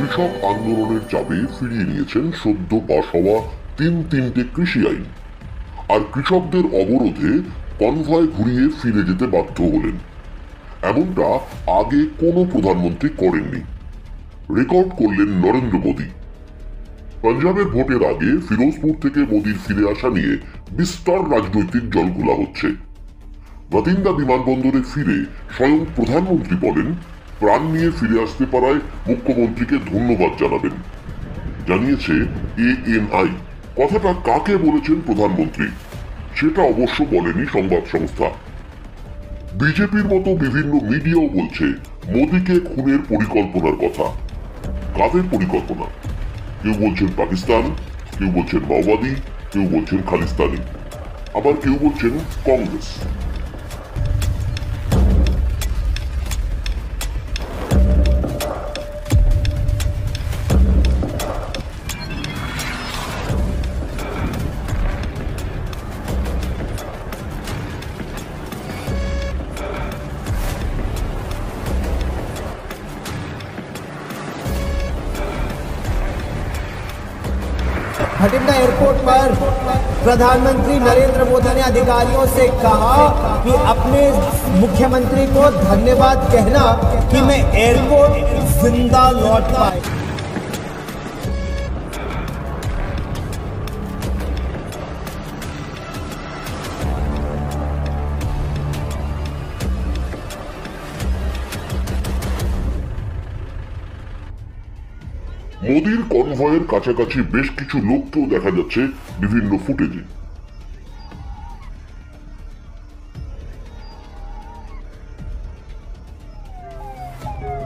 কৃষক আন্দোলনের চাপে ফিরিয়ে নিয়েছেন সদ্য পাশ হওয়া তিনটে কৃষি আইন, আর কৃষকদের অবরোধে কনভয় ঘুরিয়ে ফিরে যেতে বাধ্য হলেন। এমনটা আগে কোনো প্রধানমন্ত্রী করেননি। রেকর্ড করলেন নরেন্দ্র মোদী। পাঞ্জাবের ভোটের আগে ফিরোজপুর থেকে মোদীর ফিরে আসা নিয়ে বিস্তর রাজনৈতিক জলঘোলা হচ্ছে। বাতিন্দা বিমানবন্দরে ফিরে স্বয়ং প্রধানমন্ত্রী বলেন প্রাণ নিয়ে ফিরে আসতে পারায় মুখ্যমন্ত্রীকে ধন্যবাদ জানাবেন। জানিয়েছে ANI। কথাটা কাকে বলেছেন প্রধানমন্ত্রী সেটা অবশ্য বলেনি সংবাদ সংস্থা। বিজেপির মতো বিভিন্ন মিডিয়াও বলছে মোদীকে খুনের পরিকল্পনার কথা। কাদের পরিকল্পনা? কেউ বলছেন পাকিস্তান, কেউ বলছেন মাওবাদী, কেউ বলছেন খালিস্তানি, আবার কেউ বলছেন কংগ্রেস। भटिंडा एयरपोर्ट पर प्रधानमंत्री नरेंद्र मोदी ने अधिकारियों से कहा कि अपने मुख्यमंत्री को धन्यवाद कहना कि मैं एयरपोर्ट जिंदा लौट पाए। মোদীর কনভয়ের কাছাকাছি বেশ কিছু লোককেও দেখা যাচ্ছে বিভিন্ন ফুটেজে।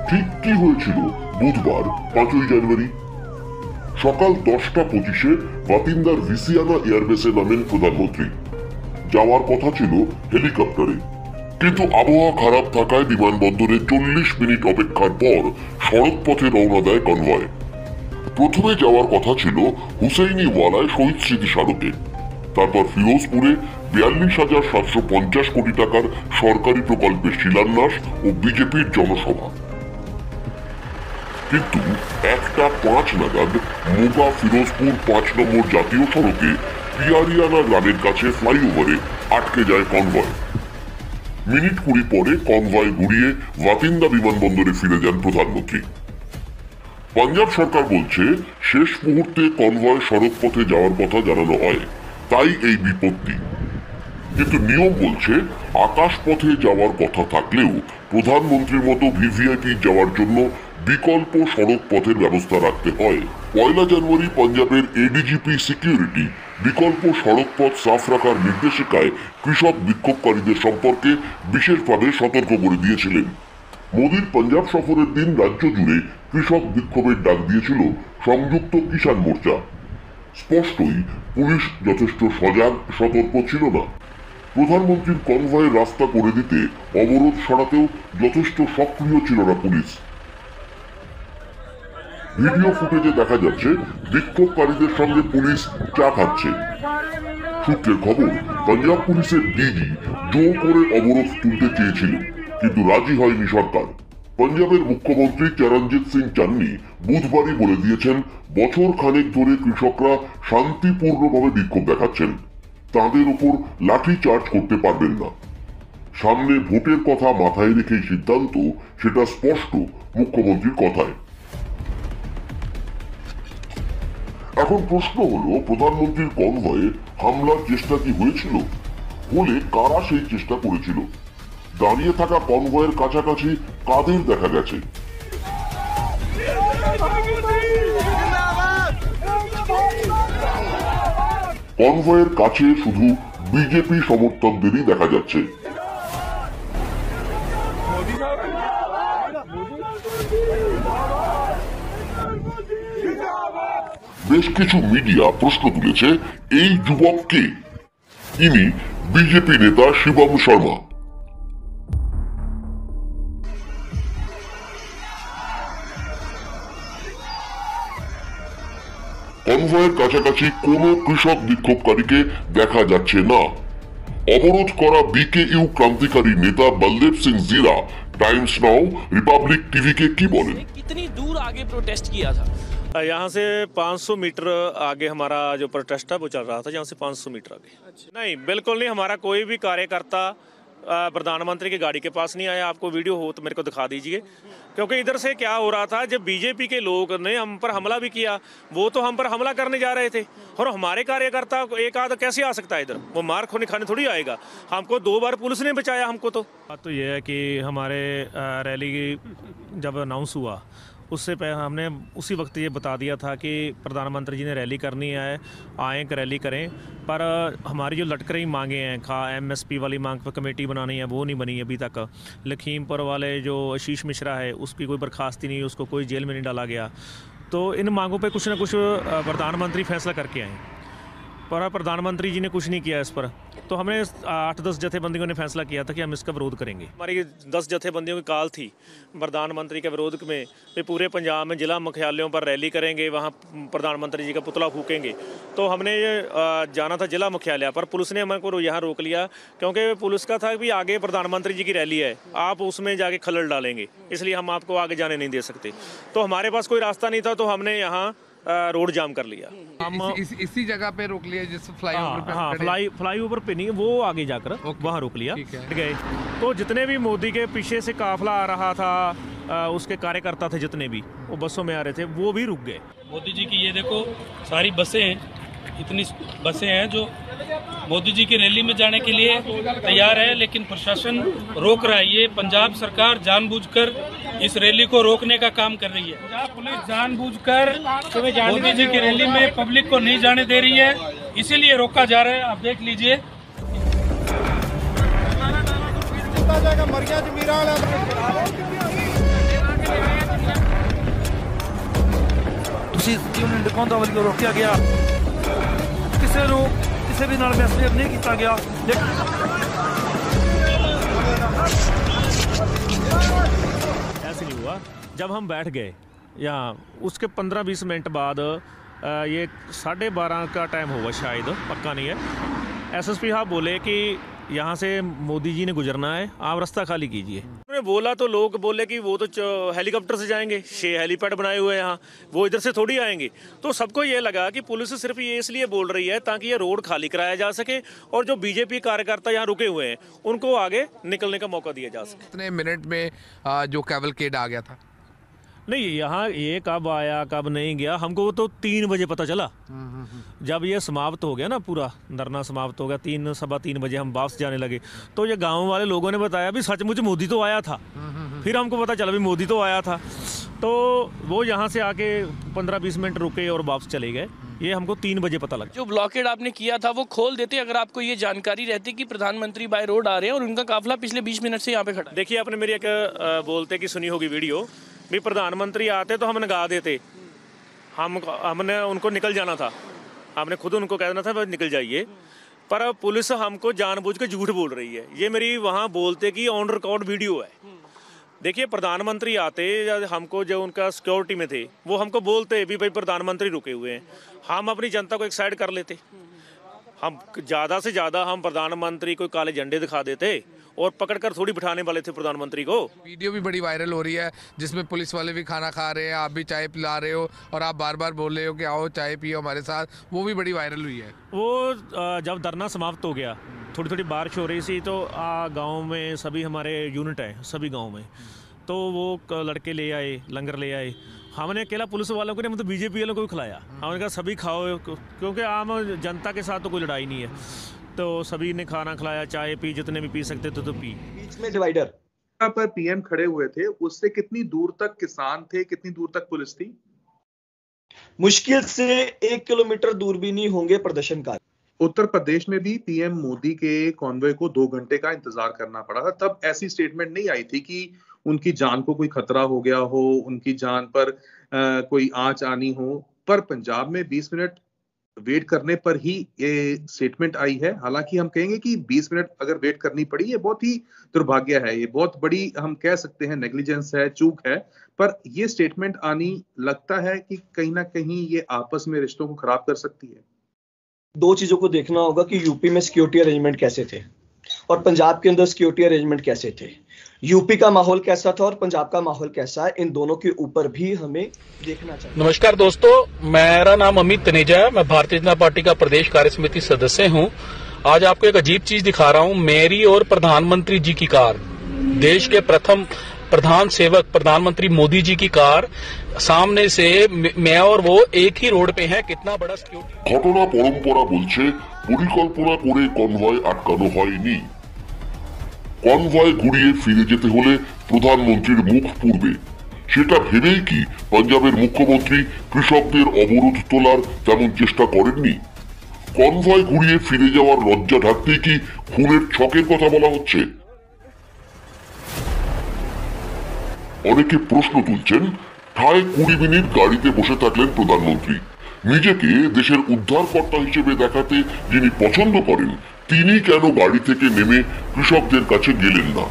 ঠিক কি হয়েছিল বুধবার 5ই জানুয়ারি সকাল 10:25 বাতিন্দার ভিসিয়ানা এয়ারবেসে নামেন প্রধানমন্ত্রী। যাওয়ার কথা ছিল হেলিকপ্টারে, কিন্তু আবহাওয়া খারাপ থাকায় বিমানবন্দরে 40 মিনিট অপেক্ষার পর সড়ক পথে রওনা দেয় কনভয়। প্রথমে যাওয়ার কথা ছিল হুসেইনিওয়ালায় শহীদ স্মৃতি স্মারকে, তারপর ফিরোজপুরে 42,750 কোটি টাকার সরকারি প্রকল্পের শিলান্যাস ও বিজেপির জনসভা। কিন্তু 1:05 নাগাদ মোগা ফিরোজপুর 5 নম্বর জাতীয় সড়কে পিয়ারিয়ানা গ্রামের কাছে ফ্লাইওভারে আটকে যায় কনভয়। মিনিট 20 পরে কনভয় ঘুরিয়ে বাতিন্দা বিমানবন্দরে ফিরে যান প্রধানমন্ত্রী। পাঞ্জাব সরকার বলছে শেষ মুহূর্তে কনভয় সড়ক পথে যাওয়ার কথা জানানো হয়, তাই এই বিপত্তি। কিন্তু নিয়ম বলছে আকাশ পথে যাওয়ার কথা থাকলেও প্রধানমন্ত্রীর মতো ভিভিআইপি যাওয়ার জন্য বিকল্প সড়ক পথের ব্যবস্থা রাখতে হয়। 1 জানুয়ারি পাঞ্জাবের এডিজিপি সিকিউরিটি বিকল্প সড়ক পথ সাফ রাখার নির্দেশিকায় কৃষক বিক্ষোভকারীদের সম্পর্কে বিশেষভাবে সতর্ক করে দিয়েছিলেন। মোদীর পাঞ্জাব সফরের দিন রাজ্য জুড়ে কৃষক বিক্ষোভের ডাক দিয়েছিল সংযুক্ত কিষাণ মোর্চা। স্পষ্টই পুলিশ যথেষ্ট সজাগ সতর্ক ছিল না। প্রধানমন্ত্রীর কনভয়ের রাস্তা করে দিতে অবরোধ সরাতেও যথেষ্ট সক্রিয় ছিল না পুলিশ। ভিডিও ফুটেজে দেখা যাচ্ছে বিক্ষোভকারীদের সঙ্গে পুলিশ চা খাচ্ছে। সূত্রের খবর পাঞ্জাব পুলিশের ডিজি জোর করে অবরোধ তুলতে চেয়েছিলেন, কিন্তু রাজি হয়নি সরকার। পাঞ্জাবের মুখ্যমন্ত্রী চরণজিৎ সিং চান্নি বুধবারই বলে দিয়েছেন বছর খানেক ধরে কৃষকরা শান্তিপূর্ণভাবে বিক্ষোভ দেখাচ্ছেন, তাদের উপর লাঠি চার্জ করতে পারবেন না। সামনে ভোটের কথা মাথায় রেখে সিদ্ধান্ত, সেটা স্পষ্ট মুখ্যমন্ত্রীর কথায়। এখন প্রশ্ন হলো প্রধানমন্ত্রীর কনভয়ে হামলার চেষ্টা কি হয়েছিল? হলে কারা সেই চেষ্টা করেছিল? দাঁড়িয়ে থাকা কনভয়ের কাছাকাছি কাদের দেখা গেছে? কনভয়ের কাছে শুধু বিজেপি সমর্থকদেরই দেখা যাচ্ছে। বেশ কিছু মিডিয়া প্রশ্ন তুলেছে এই যুবক কে? ইনি বিজেপি নেতা শিবম শর্মা। কনভয়ের কাছাকাছি কোনো কৃষক বিক্ষোভকারীকে দেখা যাচ্ছে না। অবরোধ করা বিকেইউ ক্রান্তিকারী নেতা বলদেব সিং জিরা टाइम्स नाउ रिपब्लिक टीवी के की बोले। कितनी दूर आगे प्रोटेस्ट किया था? यहाँ से 500 मीटर आगे हमारा जो प्रोटेस्ट है वो चल रहा था, यहाँ से 500 मीटर आगे। नहीं, बिल्कुल नहीं। हमारा कोई भी कार्यकर्ता प्रधानमंत्री की गाड़ी के पास नहीं आया। आपको वीडियो हो तो मेरे को दिखा दीजिए, क्योंकि इधर से क्या हो रहा था, जब बीजेपी के लोग ने हम पर हमला भी किया, वो तो हम पर हमला करने जा रहे थे, और हमारे कार्यकर्ता एक आध कैसे आ सकता है इधर? वो मार खोने खाने थोड़ी आएगा। हमको 2 बार पुलिस ने बचाया हमको। तो बात तो ये है कि हमारे रैली जब अनाउंस हुआ उससे पहले हमने उसी वक्त ये बता दिया था कि प्रधानमंत्री जी ने रैली करनी है, आएँ रैली करें, पर हमारी जो लटक रही मांगे हैं, MSP वाली मांग पर कमेटी बनानी है, वो नहीं बनी अभी तक। लखीमपुर वाले जो आशीष मिश्रा है उसकी कोई बर्खास्ती नहीं, उसको कोई जेल में नहीं डाला गया। तो इन मांगों पे कुछ ना कुछ प्रधानमंत्री फैसला करके आए, पर प्रधानमंत्री जी ने कुछ नहीं किया इस पर। तो हमने 8-10 जथेबंदियों ने फैसला किया था कि हम इसका विरोध करेंगे। हमारी 10 जथेबंदियों की कॉल थी प्रधानमंत्री के विरोध में, वे पूरे पंजाब में जिला मुख्यालयों पर रैली करेंगे, वहाँ प्रधानमंत्री जी का पुतला फूकेंगे। तो हमने जाना था जिला मुख्यालय पर, पुलिस ने हमें को यहाँ रोक लिया, क्योंकि पुलिस का था कि आगे प्रधानमंत्री जी की रैली है, आप उसमें जाके खलल डालेंगे, इसलिए हम आपको आगे जाने नहीं दे सकते। तो हमारे पास कोई रास्ता नहीं था, तो हमने यहाँ रोड जाम कर लिया। हम इसी जगह पे रोक लिया जिस फ्लाईओवर पे। हाँ, फ्लाईओवर पे नहीं, वो आगे जाकर वहाँ रोक लिया गए। तो जितने भी मोदी के पीछे से काफिला आ रहा था, उसके कार्यकर्ता थे जितने भी, वो बसों में आ रहे थे, वो भी रुक गए। मोदी जी की ये देखो सारी बसें हैं, इतनी बसें हैं जो मोदी जी की रैली में जाने के लिए तैयार है, लेकिन प्रशासन रोक रहा है। ये पंजाब सरकार जानबूझकर इस रैली को रोकने का काम कर रही है। पंजाब पुलिस जानबूझकर मोदी जी की रैली में पब्लिक को नहीं जाने दे रही है, इसीलिए रोका जा रहा है। आप देख लीजिए। रोकया गया, किसी भी नाल मैसेज नहीं किया गया। ऐसे नहीं हुआ। जब हम बैठ गए यहाँ, उसके 15-20 मिनट बाद ये 12:30 का टाइम होगा शायद, पक्का नहीं है, SSP साहब बोले कि यहाँ से मोदी जी ने गुजरना है, आप रास्ता खाली कीजिए। उन्होंने बोला तो लोग बोले कि वो तो हेलीकॉप्टर से जाएंगे, 6 हेलीपैड बनाए हुए हैं यहाँ, वो इधर से थोड़ी आएंगे। तो सबको ये लगा कि पुलिस सिर्फ ये इसलिए बोल रही है ताकि ये रोड खाली कराया जा सके, और जो बीजेपी कार्यकर्ता यहाँ रुके हुए हैं उनको आगे निकलने का मौका दिया जा सके। कितने मिनट में जो कैवलकेड आ गया था? नहीं, यहाँ ये कब आया कब नहीं गया हमको तो 3 बजे पता चला। जब ये समाप्त हो गया ना, पूरा धरना समाप्त हो गया, 3-3:15 बजे हम वापस जाने लगे, तो ये गांव वाले लोगों ने बताया भी सचमुच मोदी तो आया था। फिर हमको पता चला भी मोदी तो आया था, तो वो यहाँ से आके 15-20 मिनट रुके और वापस चले गए। ये हमको 3 बजे पता लगा। जो ब्लॉकेड आपने किया था वो खोल देते अगर आपको ये जानकारी रहती कि प्रधानमंत्री बाय रोड आ रहे हैं और उनका काफिला पिछले 20 मिनट से यहाँ पे खड़ा। देखिए, आपने मेरी एक बोलते कि सुनी होगी वीडियो भी, प्रधानमंत्री आते तो हम नगा देते, हमने उनको निकल जाना था, हमने खुद उनको कहना था निकल जाइए, पर पुलिस हमको जानबूझ के झूठ बोल रही है। ये मेरी वहाँ बोलते कि ऑन रिकॉर्ड वीडियो है। देखिए, प्रधानमंत्री आते, हमको जो उनका सिक्योरिटी में थे वो हमको बोलते भी भाई प्रधानमंत्री रुके हुए हैं, हम अपनी जनता को एक साइड कर लेते। हम ज़्यादा से ज़्यादा हम प्रधानमंत्री को काले झंडे दिखा देते और पकड़कर थोड़ी बिठाने वाले थे प्रधानमंत्री को। वीडियो भी बड़ी वायरल हो रही है जिसमें पुलिस वाले भी खाना खा रहे हैं, आप भी चाय पिला रहे हो और आप बार बार बोल रहे हो कि आओ चाय पियो हमारे साथ, वो भी बड़ी वायरल हुई है। वो जब धरना समाप्त हो गया, थोड़ी थोड़ी बारिश हो रही थी, तो गाँव में सभी हमारे यूनिट हैं, सभी गाँव में, तो वो लड़के ले आए, लंगर ले आए। हमने अकेला पुलिस वालों को नहीं, मतलब बीजेपी वालों को भी खिलाया। हमने कहा सभी खाओ, क्योंकि आम जनता के साथ तो कोई लड़ाई नहीं है, तो सभी ने खाना खिलाया, चाय पी, जितने भी पी सकते थे तो पी। बीच में डिवाइडर पर पीएम खड़े हुए थे, उससे कितनी दूर तक किसान थे, कितनी दूर तक पुलिस थी? मुश्किल से 1 किलोमीटर दूर भी नहीं होंगे प्रदर्शनकारी। उत्तर प्रदेश में भी पीएम मोदी के कॉन्वॉय को 2 घंटे का इंतजार करना पड़ा था। तब ऐसी स्टेटमेंट नहीं आई थी कि उनकी जान को कोई खतरा हो गया हो, उनकी जान पर कोई आंच आनी हो, पर पंजाब में 20 मिनट वेट करने पर ही ये स्टेटमेंट आई है। हालांकि हम कहेंगे कि 20 मिनट अगर वेट करनी पड़ी, ये बहुत ही दुर्भाग्य है, ये बहुत बड़ी हम कह सकते हैं नेग्लिजेंस है, चूक है, पर ये स्टेटमेंट आनी लगता है कि कहीं ना कहीं ये आपस में रिश्तों को खराब कर सकती है। 2 चीजों को देखना होगा कि यूपी में सिक्योरिटी अरेंजमेंट कैसे थे। और पंजाब के अंदर सिक्योरिटी अरेंजमेंट कैसे थे, यूपी का माहौल कैसा था और पंजाब का माहौल कैसा है, इन दोनों के ऊपर भी हमें देखना चाहिए। नमस्कार दोस्तों, मेरा नाम अमित तनेजा है। मैं भारतीय जनता पार्टी का प्रदेश कार्य समिति सदस्य हूं। आज आपको एक अजीब चीज दिखा रहा हूं। मेरी और प्रधानमंत्री जी की कार, देश के प्रथम प्रधान सेवक प्रधानमंत्री मोदी जी की कार, सामने से मैं और वो एक ही रोड पे हैं। कितना बड़ा सिक्योरिटी। घटना परंपरा बोलছে পরিকল্পনা করে কনভয় আটকানো হয়নি। কনভয় ঘুরিয়ে ফিরে যেতে হলে প্রধানমন্ত্রীর মুখ পূর্বে, সেটা ভেবেই কি পাঞ্জাবের মুখ্যমন্ত্রী কৃষকদের অবরোধ তোলার তেমন চেষ্টা করেননি? কনভয় ঘুরিয়ে ফিরে যাওয়ার লজ্জা ঢাকতেই কি খুনের ছকের কথা বলা হচ্ছে? অনেকে প্রশ্ন তুলছেন, ঠায় 20 মিনিট গাড়িতে বসে থাকলেন প্রধানমন্ত্রী। নিজেকে দেশের উদ্ধারকর্তা হিসেবে দেখাতে যিনি পছন্দ করেন, তিনি কেন গাড়ি থেকে নেমে কৃষকদের কাছে গেলেন না?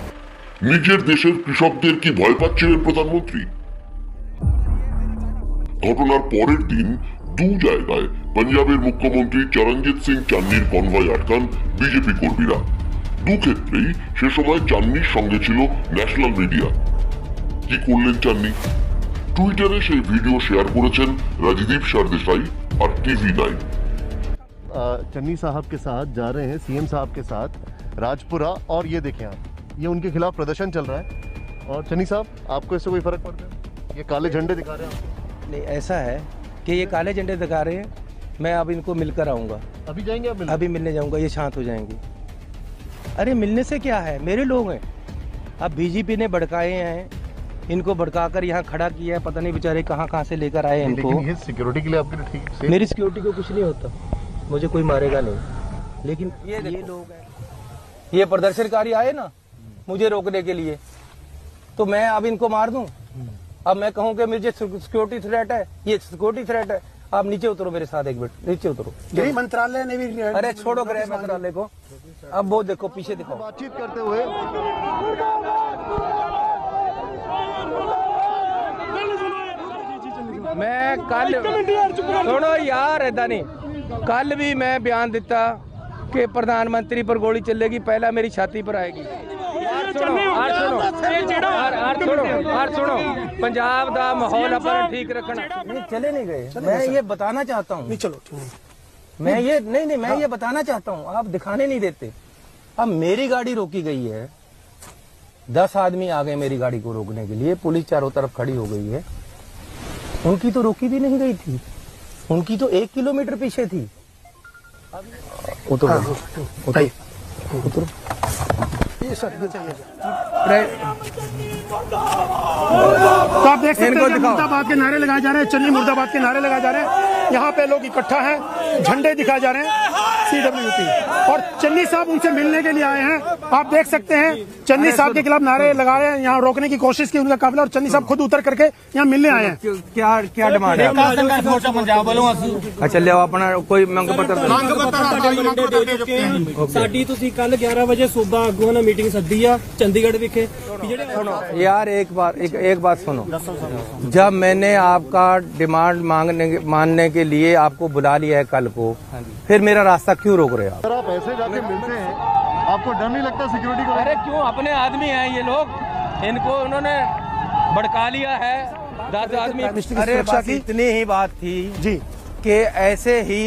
নিজের দেশের কৃষকদের কি ভয় পাচ্ছিলেন প্রধানমন্ত্রী? ঘটনার পরের দিন দু জায়গায় পাঞ্জাবের মুখ্যমন্ত্রী চরণজিৎ সিং চান্নির কনভয় আটকান বিজেপি কর্মীরা। দু ক্ষেত্রেই সে সময় চান্নির সঙ্গে ছিল ন্যাশনাল মিডিয়া। কি করলেন চান্নি? টুইটারে সেই ভিডিও শেয়ার করেছেন রাজদীপ सरदेसाई और TV9। चन्नी साहब के साथ जा रहे हैं, सीएम साहब के साथ राजपुरा, और ये देखें आप, ये उनके खिलाफ प्रदर्शन चल रहा है। और चन्नी साहब, आपको इससे कोई फर्क पड़ता है? ये काले झंडे दिखा रहे हैं? नहीं, ऐसा है कि ये काले झंडे दिखा रहे हैं। मैं अब इनको मिलकर आऊँगा। अभी जाएंगे आप? अभी मिलने जाऊँगा, ये शांत हो जाएंगे। अरे मिलने से क्या है, मेरे लोग हैं। अब बीजेपी ने भड़काए हैं, इनको भड़काकर यहाँ खड़ा किया है। पता नहीं बेचारे कहाँ कहाँ से लेकर आए इनको। लेकिन ये सिक्योरिटी के लिए आपके लिए ठीक है? मेरी सिक्योरिटी को कुछ नहीं होता, मुझे कोई मारेगा नहीं। लेकिन ये लोग हैं, ये प्रदर्शनकारी आए ना मुझे रोकने के लिए, तो मैं अब इनको मार दूं? अब मैं कहूं कि मुझे सिक्योरिटी थ्रेट है, ये सिक्योरिटी थ्रेट है। आप नीचे उतरो मेरे साथ, एक मिनट नीचे उतरो। गृह मंत्रालय ने भी, अरे छोड़ो गृह मंत्रालय को, अब वो देखो पीछे देखो। बातचीत करते हुए मैं कल, सुनो यार, ऐसा नहीं, कल भी मैं बयान दिता कि प्रधानमंत्री पर गोली चलेगी, पहला मेरी छाती पर आएगी। सुनो, पंजाब का माहौल अपन ठीक रखना। नहीं, चले नहीं गए। मैं ये बताना चाहता हूँ। चलो, मैं ये नहीं, मैं ये बताना चाहता हूँ, आप दिखाने नहीं देते। अब मेरी गाड़ी रोकी गई है, 10 आदमी आ गए मेरी गाड़ी को रोकने के लिए, पुलिस चारों तरफ खड़ी हो गई है। उनकी तो रोकी भी नहीं गई थी, उनकी तो 1 किलोमीटर पीछे थी। उतरो, उतरो। ये सर चाहिए। तो आप देख सकते हैं मुर्दाबाद के नारे लगाए जा रहे हैं, चन्नी मुर्दाबाद के नारे लगाए जा रहे हैं। यहाँ पे लोग इकट्ठा हैं, झंडे दिखाए जा रहे हैं CWP, और चन्नी साहब उनसे मिलने के लिए आए हैं। आप देख सकते हैं चन्नी साहब के खिलाफ नारे लगा रहे हैं, यहाँ रोकने की कोशिश की उनका काफिला, और चन्नी साहब खुद उतर करके यहाँ मिलने आए हैं। क्या डिमांड है? अच्छा ले अपना कोई मंग पत्र। ਸਾਡੀ ਤੁਸੀਂ ਕੱਲ 11 ਵਜੇ ਸੂਬਾ ਆਗੂਆਂ ਨਾਲ ਮੀਟਿੰਗ ਸੱਦੀ ਆ ਚੰਡੀਗੜ੍ਹ ਵਿਖੇ। यार एक बात सुनो, जब मैंने आपका डिमांड मानने के लिए आपको बुला लिया है कल को, फिर मेरा रास्ता क्यों रोक रहे हो? आप ऐसे जाके मिलते हैं, आपको डर नहीं लगता सिक्योरिटी को? अरे क्यों, अपने आदमी हैं ये लोग, इनको उन्होंने भड़का लिया है 10 आदमी। अरे बस इतनी ही बात थी जी कि ऐसे ही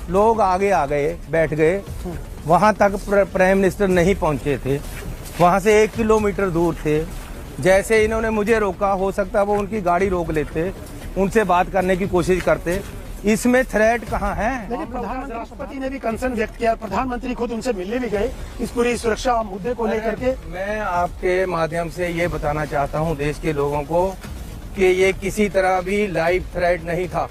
लोग आगे आ गए, बैठ गए, वहां तक प्राइम मिनिस्टर नहीं पहुंचे थे, वहां से 1 किलोमीटर दूर थे। जैसे इन्होंने मुझे रोका, हो सकता है वो उनकी गाड़ी रोक लेते, उनसे बात करने की कोशिश करते। इसमें थ्रेट कहाँ है? लेकिन प्रधानमंत्री राष्ट्रपति ने भी कंसर्न व्यक्त किया, प्रधानमंत्री खुद उनसे मिलने भी गए इस पूरी सुरक्षा मुद्दे को लेकर के। मैं आपके माध्यम से ये बताना चाहता हूँ देश के लोगों को कि ये किसी तरह भी लाइव थ्रेट नहीं था।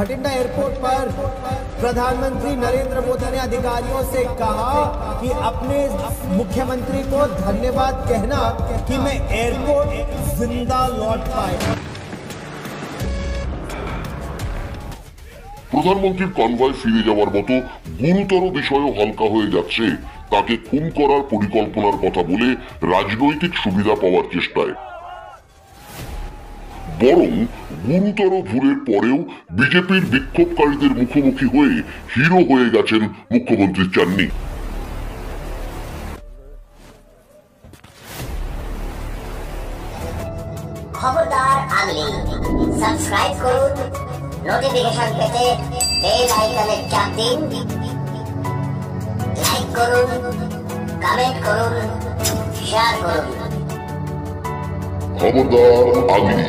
भटिंडा एयरपोर्ट पर प्रधानमंत्री नरेंद्र मोदी ने अधिकारियों से कहा कि अपने मुख्यमंत्री को धन्यवाद कहना कि मैं एयरपोर्ट जिंदा लौट पाया। প্রধানমন্ত্রীর কনভয় ফিরে যাওয়ার মতো গুরুতর বিষয়ও হালকা হয়ে যাচ্ছে তাকে খুন করার পরিকল্পনার কথা বলে রাজনৈতিক সুবিধা পাওয়ার চেষ্টায়। বরং গুরুতর ভুলের পরেও বিজেপির বিক্ষোভকারীদের মুখোমুখি হয়ে হিরো হয়ে গেছেন মুখ্যমন্ত্রী চান্নি। খবরদার আগলি সাবস্ক্রাইব করুন, নোটিফিকেশন পেতে বেল আইকনে চাপ দিন, লাইক করুন, কমেন্ট করুন, শেয়ার করুন। খবরদার আগলি।